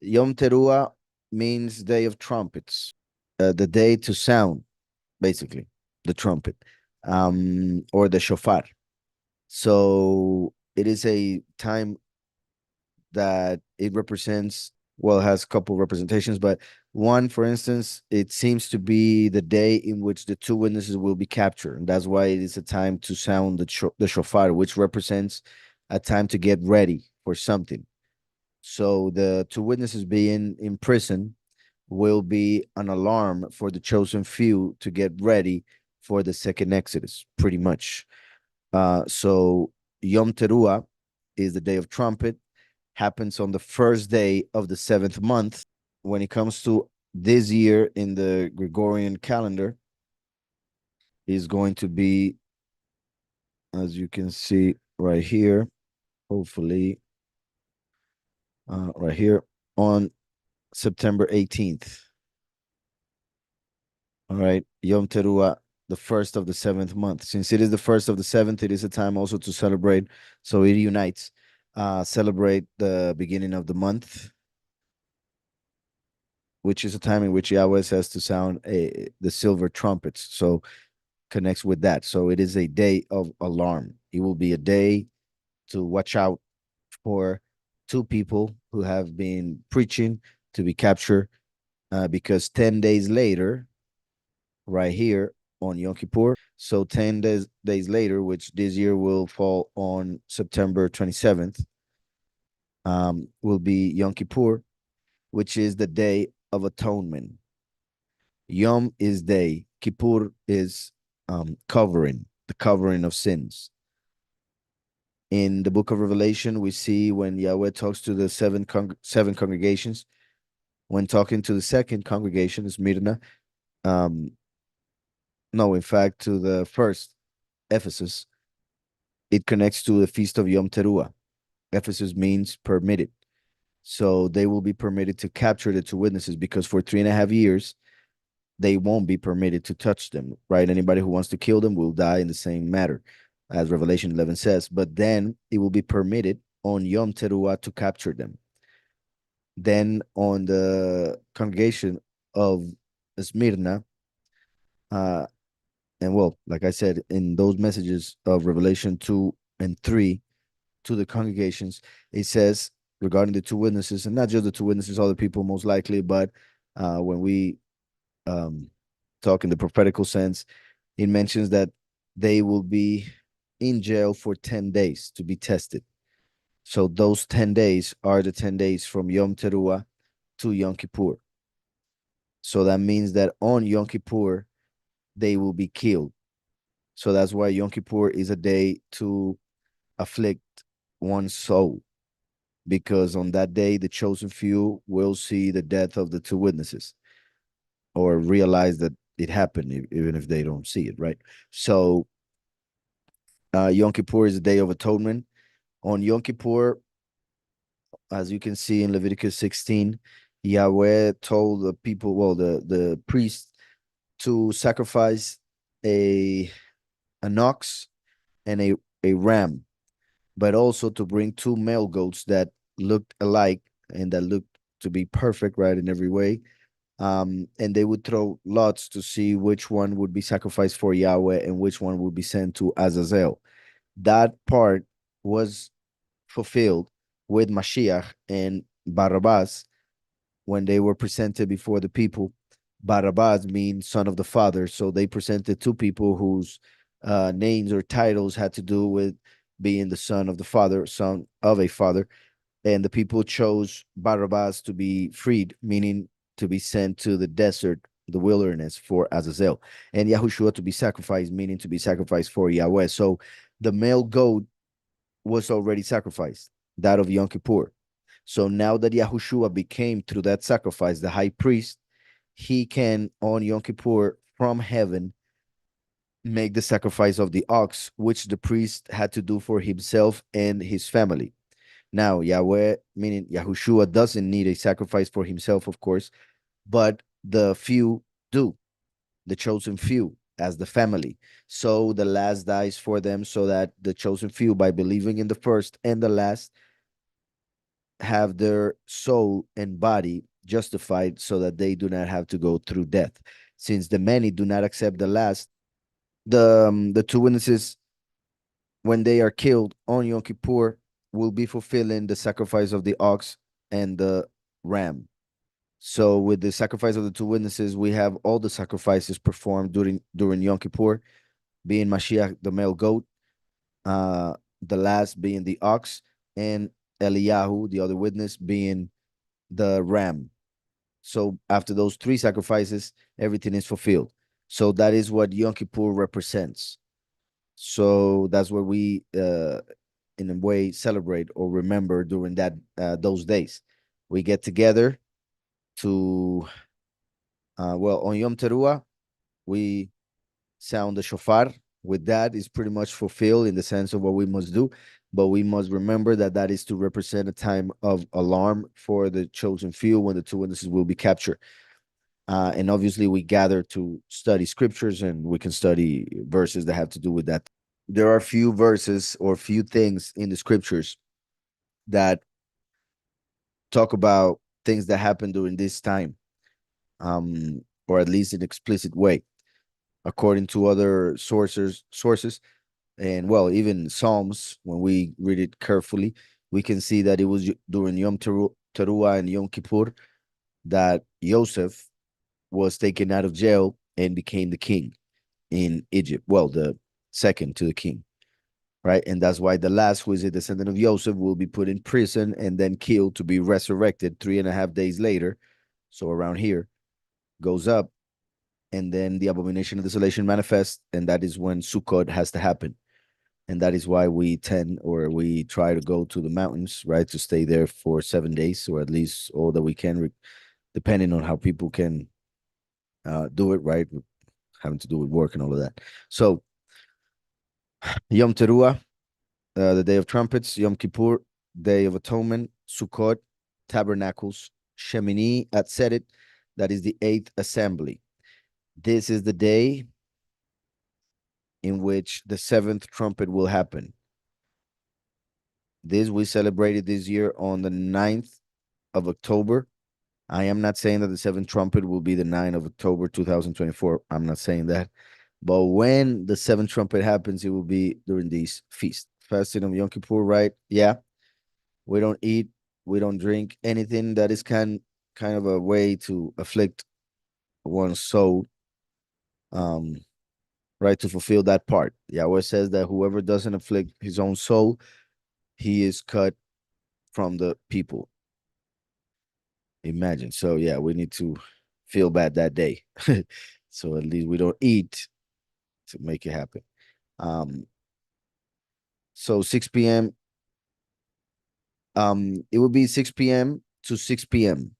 Yom Teruah means day of trumpets, the day to sound, basically, the trumpet, or the shofar. So it is a time that it represents, well, it has a couple representations, but one, for instance, it seems to be the day in which the two witnesses will be captured. And that's why it is a time to sound the shofar, which represents a time to get ready for something. So the two witnesses being in prison will be an alarm for the chosen few to get ready for the second Exodus, pretty much. So Yom Teruah is the day of trumpet, happens on the first day of the seventh month. When it comes to this year in the Gregorian calendar, is going to be, as you can see right here, hopefully, right here on September 18th. All right, Yom Teruah, the first of the seventh month. Since it is the first of the seventh, it is a time also to celebrate. So it unites, celebrate the beginning of the month, which is a time in which Yahweh says to sound the silver trumpets. So connects with that. So it is a day of alarm. It will be a day to watch out for two people who have been preaching to be captured, because 10 days later, right here on Yom Kippur, so 10 days later, which this year will fall on September 27th, will be Yom Kippur, which is the Day of Atonement. Yom is day, Kippur is covering, the covering of sins. In the book of Revelation, we see when Yahweh talks to the seven congregations, when talking to the second congregation, is Smyrna, um, no, in fact, to the first, Ephesus, it connects to the feast of Yom Teruah. Ephesus means permitted. So they will be permitted to capture the two witnesses, because for 3.5 years, they won't be permitted to touch them, right? Anybody who wants to kill them will die in the same matter, as Revelation 11 says. But then it will be permitted on Yom Teruah to capture them. Then on the congregation of Smyrna, uh, and well, like I said, in those messages of Revelation 2 and 3 to the congregations, it says regarding the two witnesses, and not just the two witnesses, other people most likely, but when we um, talk in the prophetical sense, it mentions that they will be in jail for 10 days to be tested. So those 10 days are the 10 days from Yom Teruah to Yom Kippur. So that means that on Yom Kippur, they will be killed. So that's why Yom Kippur is a day to afflict one's soul, because on that day, the chosen few will see the death of the two witnesses, or realize that it happened, even if they don't see it, right? So Yom Kippur is a day of atonement. On Yom Kippur, as you can see in Leviticus 16, Yahweh told the people, well, the priest, to sacrifice a an ox and a ram, but also to bring two male goats that looked alike and that looked to be perfect, right, in every way. And they would throw lots to see which one would be sacrificed for Yahweh and which one would be sent to Azazel. That part was fulfilled with Mashiach and Barabbas when they were presented before the people. Barabbas means son of the father. So they presented two people whose names or titles had to do with being the son of the father, son of a father. And the people chose Barabbas to be freed, meaning to be sent to the desert, the wilderness for Azazel, and Yahushua to be sacrificed, meaning to be sacrificed for Yahweh. So the male goat was already sacrificed, that of Yom Kippur. So now that Yahushua became, through that sacrifice, the high priest, he can, on Yom Kippur, from heaven, make the sacrifice of the ox, which the priest had to do for himself and his family. Now, Yahweh, meaning Yahushua, doesn't need a sacrifice for himself, of course, but the few do, the chosen few as the family. So the last dies for them, so that the chosen few, by believing in the first and the last, have their soul and body justified so that they do not have to go through death. Since the many do not accept the last, the two witnesses, when they are killed on Yom Kippur, will be fulfilling the sacrifice of the ox and the ram. So with the sacrifice of the two witnesses, we have all the sacrifices performed during Yom Kippur, being Mashiach, the male goat, uh, the last being the ox, and Eliyahu, the other witness, being the ram. So after those three sacrifices, everything is fulfilled. So that is what Yom Kippur represents. So that's what we, in a way, celebrate or remember during that those days. We get together to, well, on Yom Teruah, we sound the shofar. With that, is pretty much fulfilled in the sense of what we must do. But we must remember that that is to represent a time of alarm for the chosen few when the two witnesses will be captured. And obviously, we gather to study scriptures and we can study verses that have to do with that. There are few verses or few things in the scriptures that talk about things that happen during this time, or at least in explicit way, according to other sources, and well, even Psalms. When we read it carefully, we can see that it was during Teruah and Yom Kippur that Joseph was taken out of jail and became the king in Egypt. Well, the second to the king, right? And that's why the last, who is a descendant of Joseph, will be put in prison and then killed to be resurrected 3.5 days later. So around here, goes up, and then the abomination of desolation manifests, and that is when Sukot has to happen. And that is why we tend, or we try to go to the mountains, right, to stay there for 7 days, or at least all that we can, depending on how people can do it, right, having to do with work and all of that. So Yom Teruah, the Day of Trumpets; Yom Kippur, Day of Atonement; Sukkot, Tabernacles; Shemini, Atzeret, that is the eighth assembly. This is the day in which the seventh trumpet will happen. This we celebrated this year on the 9th of October. I am not saying that the seventh trumpet will be the 9th of October 2024. I'm not saying that. But when the seventh trumpet happens, it will be during these feasts. Fasting of Yom Kippur, right? Yeah. We don't eat, we don't drink anything that is kind of a way to afflict one's soul, um, right? To fulfill that part. Yahweh says that whoever doesn't afflict his own soul, he is cut from the people. Imagine. So yeah, we need to feel bad that day. So at least we don't eat to make it happen. Um, so 6 p.m. It would be 6 p.m. to 6 p.m.,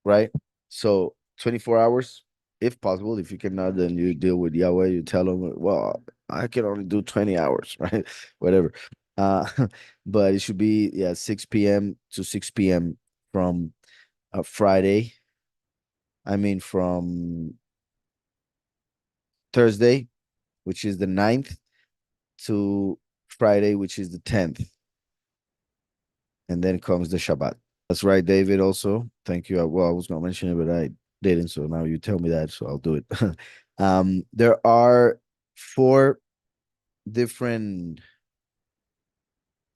right? So 24 hours, if possible. If you cannot, then you deal with Yahweh. You tell him, well, I can only do 20 hours, right? Whatever. Uh, but it should be, yeah, 6 p.m. to 6 p.m. from Friday. I mean, from Thursday, which is the 9th, to Friday, which is the 10th. And then comes the Shabbat. That's right, David, also. Thank you. Well, I was going to mention it, but I didn't. So now you tell me that, so I'll do it. There are four different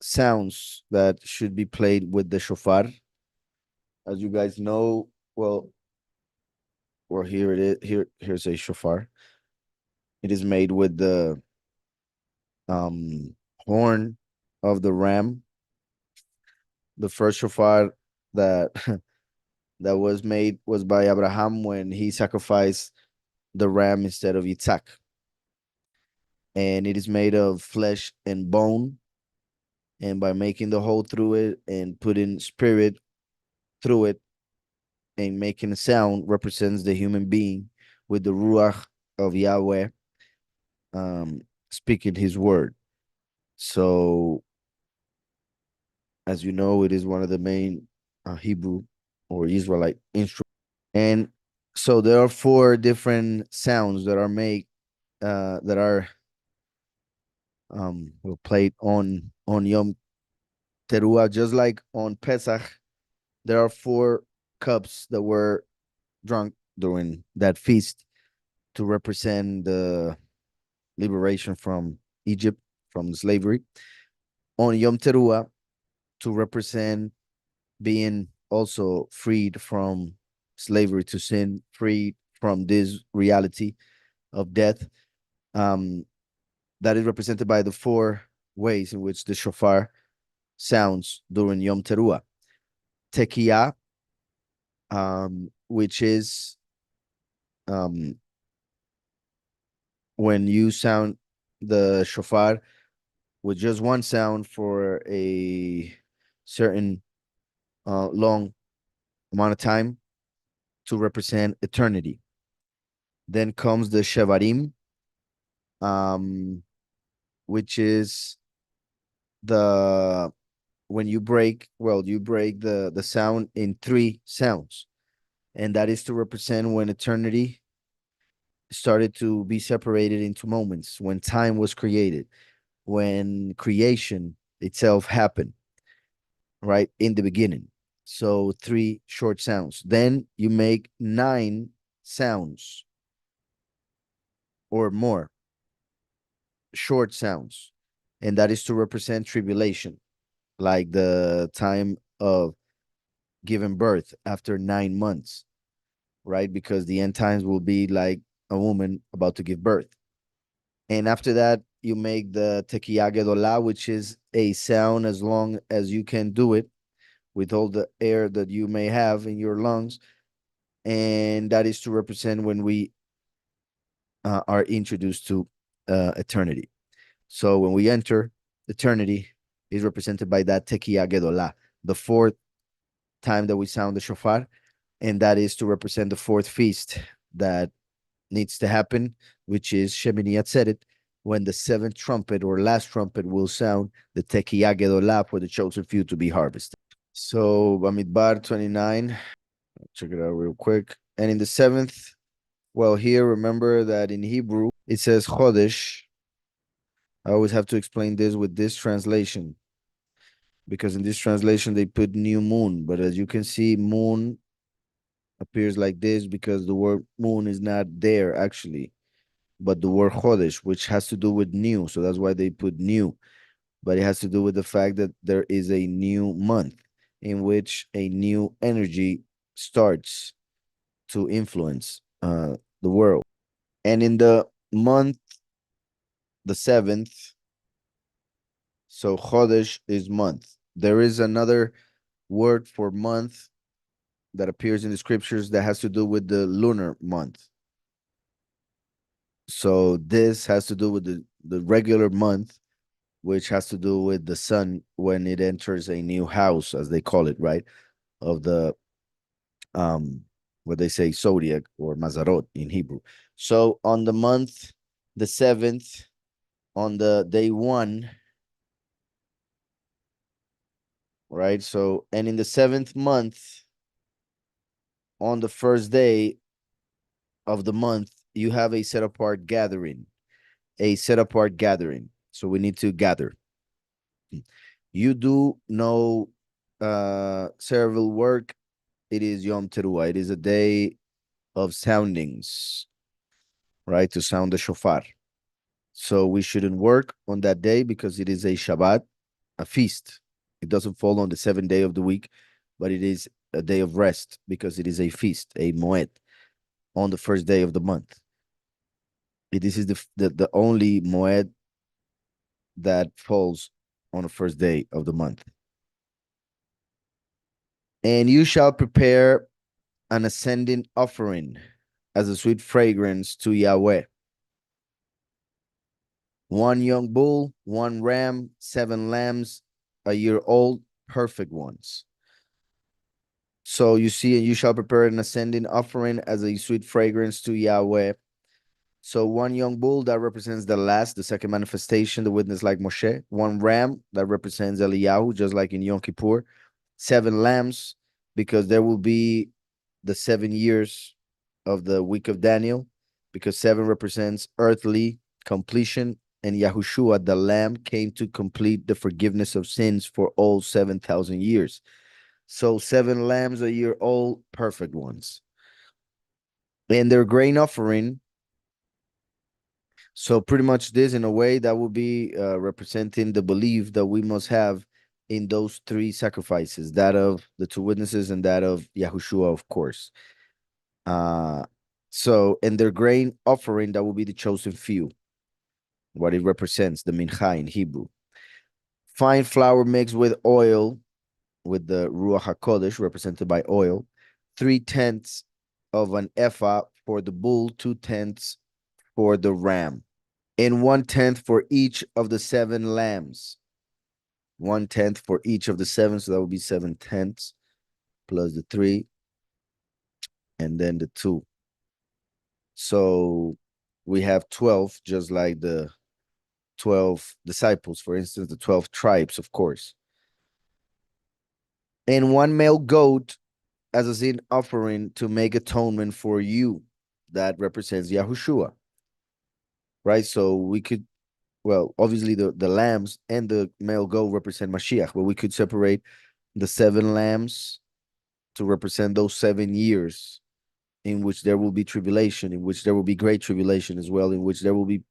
sounds that should be played with the shofar. As you guys know, well, or here it is. Here's a shofar. It is made with the horn of the ram. The first shofar that that was made was by Abraham when he sacrificed the ram instead of Yitzhak. And it is made of flesh and bone. And by making the hole through it and putting spirit through it and making a sound represents the human being with the Ruach of Yahweh, um, speaking his word. So, as you know, it is one of the main Hebrew or Israelite instruments. And so there are four different sounds that are made, that are played on Yom Teruah, just like on Pesach, there are 4 cups that were drunk during that feast to represent the liberation from Egypt, from slavery. On Yom Teruah, to represent being also freed from slavery to sin, freed from this reality of death. Um, that is represented by the 4 ways in which the shofar sounds during Yom Teruah. Tekiah, which is um, when you sound the shofar with just one sound for a certain long amount of time to represent eternity. Then comes the shevarim, um, which is the when you break, well, you break the sound in 3 sounds, and that is to represent when eternity started to be separated into moments, when time was created, when creation itself happened, right in the beginning. So 3 short sounds. Then you make 9 sounds or more short sounds, and that is to represent tribulation, like the time of giving birth after 9 months, right? Because the end times will be like a woman about to give birth. And after that, you make the tekiah gedolah, which is a sound as long as you can do it with all the air that you may have in your lungs. And that is to represent when we are introduced to eternity. So when we enter eternity, is represented by that tekiah gedolah, the 4th time that we sound the shofar, and that is to represent the 4th feast that needs to happen, which is Shemini Atzeret, when the 7th trumpet or last trumpet will sound the tekiah gedolah for the chosen few to be harvested. So Bamidbar 29, check it out real quick. And in the 7th, well, here remember that in Hebrew it says Chodesh. I always have to explain this with this translation, because in this translation they put new moon, but as you can see, moon appears like this because the word moon is not there actually, but the word Chodesh, which has to do with new. So that's why they put new, but it has to do with the fact that there is a new month in which a new energy starts to influence the world. And in the month, the 7th, so Chodesh is month. There is another word for month that appears in the scriptures that has to do with the lunar month. So this has to do with the regular month, which has to do with the sun when it enters a new house, as they call it, right? Of the what they say zodiac or Mazarot in Hebrew. So on the month, the 7th, on the day 1, right? So and in the 7th month, on the first day of the month, you have a set apart gathering, a set apart gathering. So we need to gather. You do know several work. It is Yom Teruah. It is a day of soundings, right? To sound the shofar. So we shouldn't work on that day because it is a Shabbat, a feast. It doesn't fall on the 7th day of the week, but it is a day of rest because it is a feast, a moed, on the first day of the month. This is the only moed that falls on the first day of the month. And you shall prepare an ascending offering as a sweet fragrance to Yahweh. 1 young bull, 1 ram, 7 lambs, a year old, perfect ones. So you see, and you shall prepare an ascending offering as a sweet fragrance to Yahweh. So 1 young bull that represents the second manifestation, the witness like Moshe. 1 ram that represents Eliyahu, just like in Yom Kippur. 7 lambs, because there will be the 7 years of the week of Daniel, because 7 represents earthly completion and Yahushua, the Lamb, came to complete the forgiveness of sins for all 7,000 years. So 7 lambs a year, all perfect ones. And their grain offering. So pretty much this, in a way, that would be representing the belief that we must have in those 3 sacrifices, that of the 2 witnesses and that of Yahushua, of course. So, and their grain offering, that will be the chosen few, what it represents, the mincha in Hebrew. Fine flour mixed with oil, with the Ruach HaKodesh, represented by oil, 3/10 of an ephah for the bull, 2/10 for the ram, and 1/10 for each of the 7 lambs. 1/10 for each of the 7, so that would be 7/10 plus the 3, and then the 2. So we have 12, just like the 12 disciples, for instance, the 12 tribes, of course. And 1 male goat as a sin offering to make atonement for you. That represents Yahushua, right? So we could, well, obviously the lambs and the male goat represent Mashiach, but we could separate the 7 lambs to represent those 7 years in which there will be tribulation, in which there will be great tribulation as well, in which there will be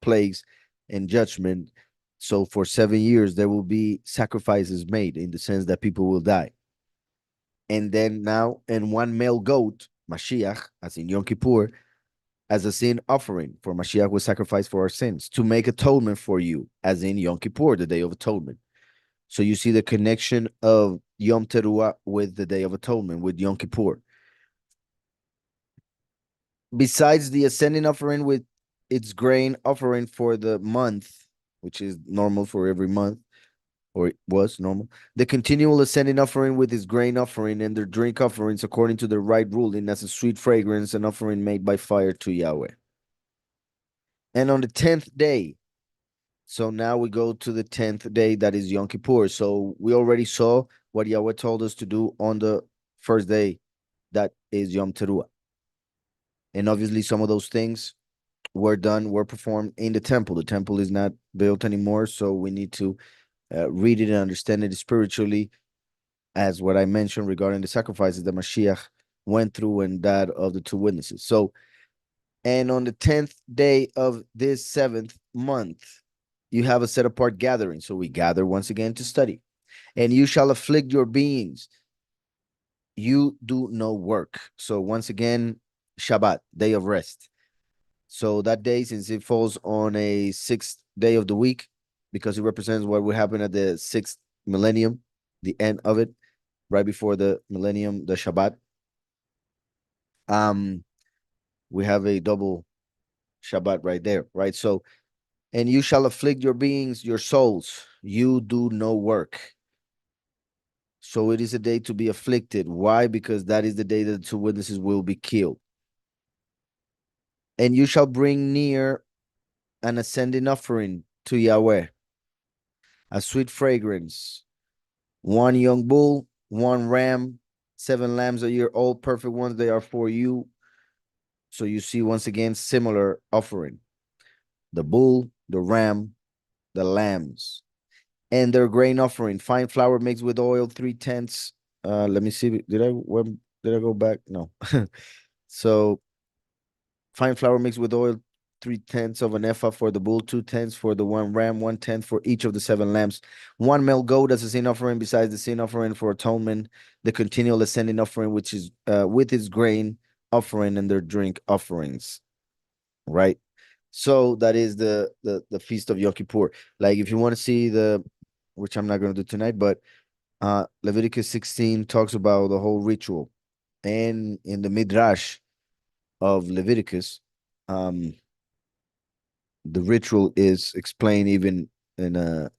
plagues and judgment. So for 7 years, there will be sacrifices made in the sense that people will die. And then now, and 1 male goat, Mashiach, as in Yom Kippur, as a sin offering, for Mashiach was sacrificed for our sins, to make atonement for you, as in Yom Kippur, the Day of Atonement. So you see the connection of Yom Teruah with the Day of Atonement, with Yom Kippur. Besides the ascending offering with its grain offering for the month, which is normal for every month, or it was normal, the continual ascending offering with its grain offering and their drink offerings according to the right ruling as a sweet fragrance, an offering made by fire to Yahweh. And on the 10th day, so now we go to the 10th day, that is Yom Kippur. So we already saw what Yahweh told us to do on the first day, that is Yom Teruah. And obviously some of those things were performed in the temple. The temple is not built anymore, so we need to read it and understand it spiritually, as what I mentioned regarding the sacrifices that Mashiach went through and that of the 2 witnesses. So, and on the 10th day of this 7th month, you have a set apart gathering. So we gather once again to study. And you shall afflict your beings. You do no work. So once again, Shabbat, day of rest. So that day, since it falls on a 6th day of the week, because it represents what will happen at the 6th millennium, the end of it, right before the millennium, the Shabbat. We have a double Shabbat right there, right? So, and you shall afflict your beings, your souls. You do no work. So it is a day to be afflicted. Why? Because that is the day that the 2 witnesses will be killed. And you shall bring near an ascending offering to Yahweh, a sweet fragrance, 1 young bull, 1 ram, 7 lambs a year old, perfect ones, they are for you. So you see, once again, similar offering. The bull, the ram, the lambs. And their grain offering, fine flour mixed with oil, 3/10. Let me see. Did I go back? No. So fine flour mixed with oil, 3/10 of an ephah for the bull, 2/10 for the 1 ram, 1/10 for each of the 7 lambs, 1 male goat as a sin offering, besides the sin offering for atonement, the continual ascending offering, which is with its grain offering and their drink offerings. Right? So that is the feast of Yom Kippur. Like if you want to see which I'm not going to do tonight, but Leviticus 16 talks about the whole ritual. And in the Midrash of Leviticus, the ritual is explained even in a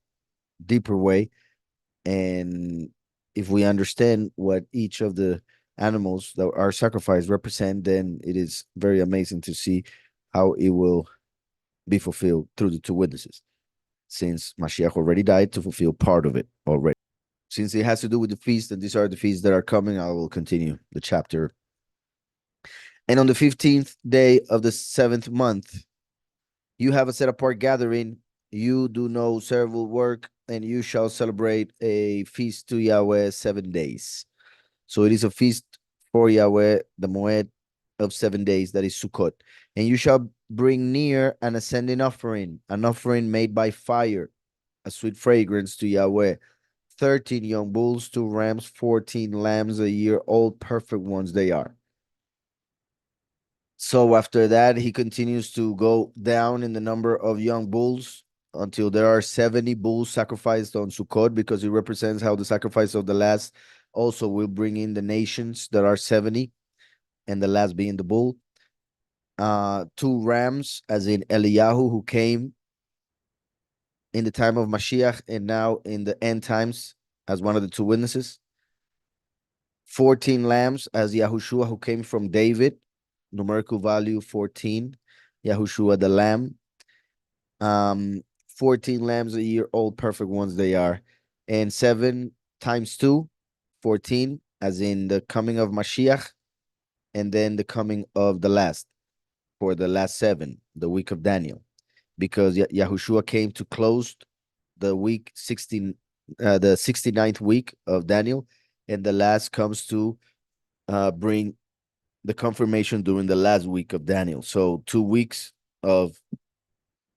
deeper way. And if we understand what each of the animals that are sacrificed represent, then it is very amazing to see how it will be fulfilled through the 2 witnesses, since Mashiach already died to fulfill part of it already. Since it has to do with the feast, and these are the feasts that are coming, I will continue the chapter. And on the 15th day of the 7th month, you have a set apart gathering you do no servile work, and you shall celebrate a feast to Yahweh 7 days. So it is a feast for Yahweh, the Moed of 7 days, that is Sukot. And you shall bring near an ascending offering, an offering made by fire, a sweet fragrance to Yahweh. 13 young bulls, 2 rams, 14 lambs a year old, perfect ones they are. So after that, he continues to go down in the number of young bulls until there are 70 bulls sacrificed on Sukkot, because it represents how the sacrifice of the last also will bring in the nations that are 70, and the last being the bull. 2 rams, as in Eliyahu, who came in the time of Mashiach and now in the end times as one of the 2 witnesses. 14 lambs, as Yahushua, who came from David, numerical value 14, Yahushua the lamb. 14 lambs a year old, perfect ones they are. And 7 times 2, 14, as in the coming of Mashiach, and then the coming of the last, for the last 7, the week of Daniel, because Yahushua came to close the week 16, the 69th week of Daniel, and the last comes to bring the confirmation during the last week of Daniel. So 2 weeks of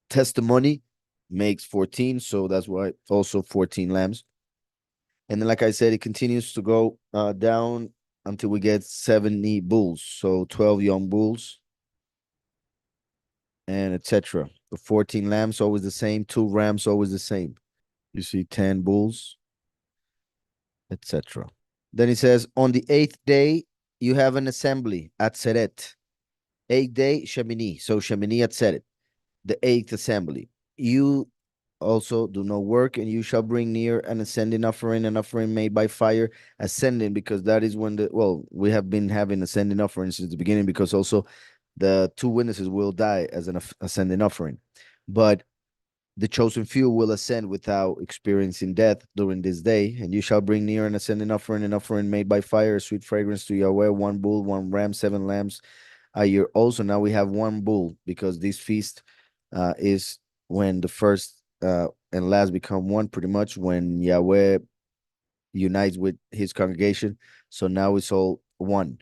testimony makes 14. So that's why also 14 lambs. And then, like I said, it continues to go down until we get 70 bulls. So 12 young bulls and etc. The 14 lambs always the same, 2 rams always the same. You see 10 bulls, etc. Then he says, on the 8th day, you have an assembly at Atzeret. 8th day, Shemini. So Shemini Atzeret, the 8th assembly. You also do no work, and you shall bring near an ascending offering, an offering made by fire, ascending, because that is when we have been having ascending offerings since the beginning, because also the 2 witnesses will die as an ascending offering. But the chosen few will ascend without experiencing death during this day, and you shall bring near an ascending offering, an offering made by fire, a sweet fragrance to Yahweh, 1 bull, 1 ram, 7 lambs a year. Also, now we have 1 bull, because this feast is when the first and last become one, pretty much when Yahweh unites with his congregation. So now it's all one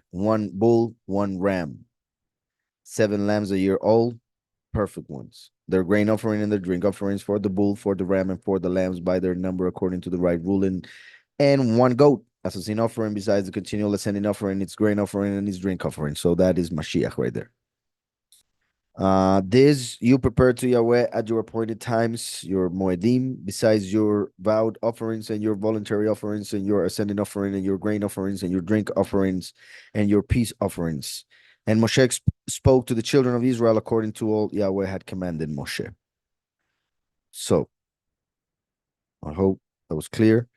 bull, 1 ram, 7 lambs a year old, perfect ones. Their grain offering and their drink offerings for the bull, for the ram, and for the lambs by their number according to the right ruling, and 1 goat as a sin offering, besides the continual ascending offering, its grain offering, and its drink offering. So that is Mashiach right there. This you prepare to Yahweh at your appointed times, your moedim, besides your vowed offerings and your voluntary offerings and your ascending offering and your grain offerings and your drink offerings and your peace offerings. And Moshe spoke to the children of Israel according to all Yahweh had commanded Moshe. So I hope that was clear.